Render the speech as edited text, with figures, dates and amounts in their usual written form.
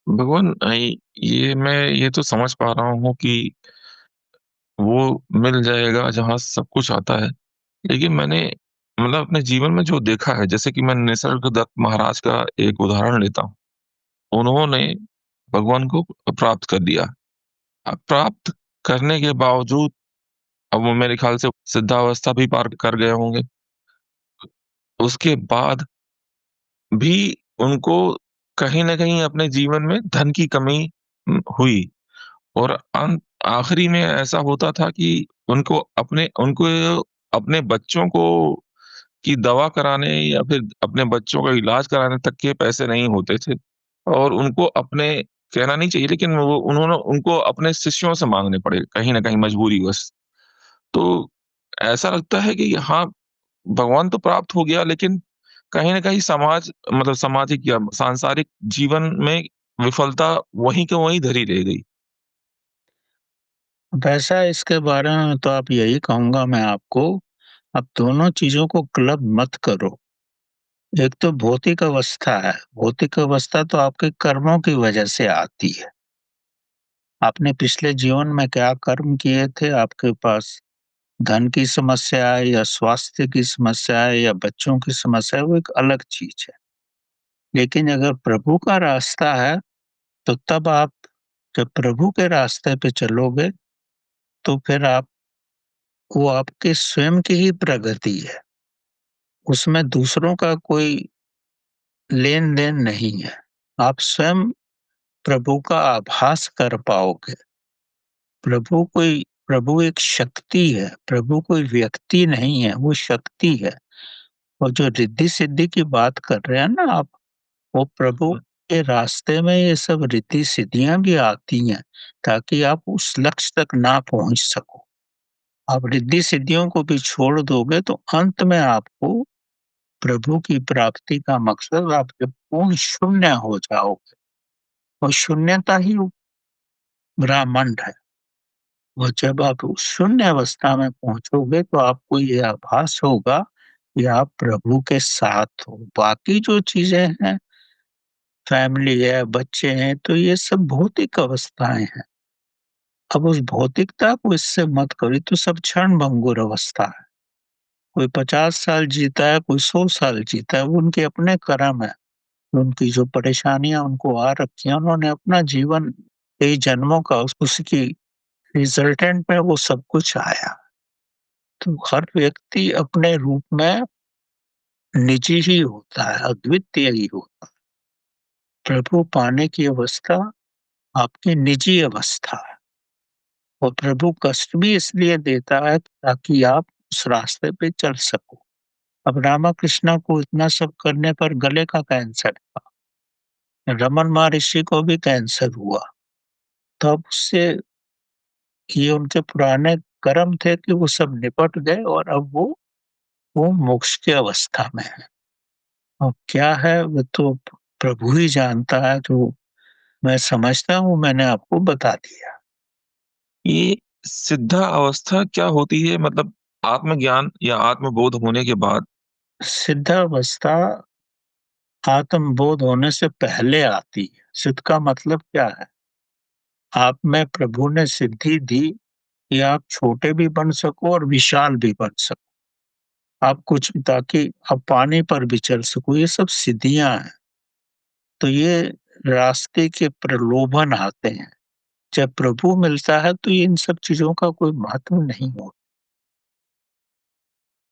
भगवान ये मैं ये तो समझ पा रहा हूँ कि वो मिल जाएगा जहाँ सब कुछ आता है। लेकिन मैंने मतलब अपने जीवन में जो देखा है, जैसे कि मैं निसर्गदत्त महाराज का एक उदाहरण लेता हूँ। उन्होंने भगवान को प्राप्त कर लिया। अब प्राप्त करने के बावजूद अब वो मेरे ख़्याल से सिद्धावस्था भी पार कर गए होंगे। उसके बाद भी उनको कहीं न कहीं अपने जीवन में धन की कमी हुई। और आखिरी में ऐसा होता था कि उनको अपने बच्चों को की दवा कराने या फिर अपने बच्चों का इलाज कराने तक के पैसे नहीं होते थे। और उनको अपने कहना नहीं चाहिए, लेकिन वो उन्होंने उनको अपने शिष्यों से माँगने पड़े कहीं न कहीं मजबूरीवश। तो ऐसा लगता है कि हाँ, भगवान तो प्राप्त हो गया, लेकिन कहीं न कहीं मतलब सामाजिक या सांसारिक जीवन में विफलता वहीं के वहीं धरी रह गई। वैसा इसके बारे में तो आप यही कहूँगा मैं आपको, आप दोनों चीज़ों को क्लब मत करो। एक तो भौतिक अवस्था है, भौतिक अवस्था तो आपके कर्मों की वजह से आती है। आपने पिछले जीवन में क्या कर्म किए थे, आपके पास धन की समस्या है या स्वास्थ्य की समस्या है या बच्चों की समस्या है, वो एक अलग चीज़ है। लेकिन अगर प्रभु का रास्ता है, तो तब आप जब प्रभु के रास्ते पे चलोगे, तो फिर आप वो आपके स्वयं की ही प्रगति है। उसमें दूसरों का कोई लेन-देन नहीं है। आप स्वयं प्रभु का आभास कर पाओगे। प्रभु एक शक्ति है, प्रभु कोई व्यक्ति नहीं है, वो शक्ति है। और जो रिद्धि-सिद्धि की बात कर रहे हैं ना आप, वो प्रभु के रास्ते में ये सब रिद्धि-सिद्धियाँ भी आती हैं, ताकि आप उस लक्ष्य तक ना पहुँच सको। आप रिद्धि-सिद्धियों को भी छोड़ दोगे तो अंत में आपको प्रभु की प्राप्ति का मकसद आप जब पूर्ण शून्य हो जाओगे, और शून्यता ही ब्रह्मांड है। और जब आप उस शून्य अवस्था में पहुँचोगे तो आपको ये आभास होगा कि आप प्रभु के साथ हो। बाकी जो चीज़ें हैं, फैमिली है, बच्चे हैं, तो ये सब भौतिक अवस्थाएँ हैं। अब उस भौतिकता को इससे मत करो, ये तो सब क्षण-भंगुर अवस्था है। कोई 50 साल जीता है, कोई 100 साल जीता है, वो उनके अपने कर्म है। उनकी जो परेशानियाँ उनको आ रखी हैं, उन्होंने अपना जीवन कई जन्मों का उसकी रिज़ल्टेंट में वो सब कुछ आया। तो हर व्यक्ति अपने रूप में निजी ही होता है, अद्वितीय ही होता है। प्रभु पाने की अवस्था आपकी निजी अवस्था है, और प्रभु कष्ट भी इसलिए देता है ताकि आप उस रास्ते पे चल सको। अब रामाकृष्ण को इतना सब करने पर गले का कैंसर था, रमन महर्षि को भी कैंसर हुआ। तब उससे ये उनके पुराने कर्म थे कि वो सब निपट गए, और अब वो मोक्ष की अवस्था में है। अब क्या है वो तो प्रभु ही जानता है, जो मैं समझता हूँ मैंने आपको बता दिया। ये सिद्धा अवस्था क्या होती है? मतलब आत्मज्ञान या आत्मबोध होने के बाद? सिद्धावस्था आत्मबोध होने से पहले आती है। सिद्ध का मतलब क्या है? आप में प्रभु ने सिद्धि दी कि आप छोटे भी बन सको और विशाल भी बन सको। आप कुछ ताकि आप पानी पर भी चल सको, ये सब सिद्धियाँ हैं। तो ये रास्ते के प्रलोभन आते हैं। जब प्रभु मिलता है तो इन सब चीज़ों का कोई महत्व नहीं होता।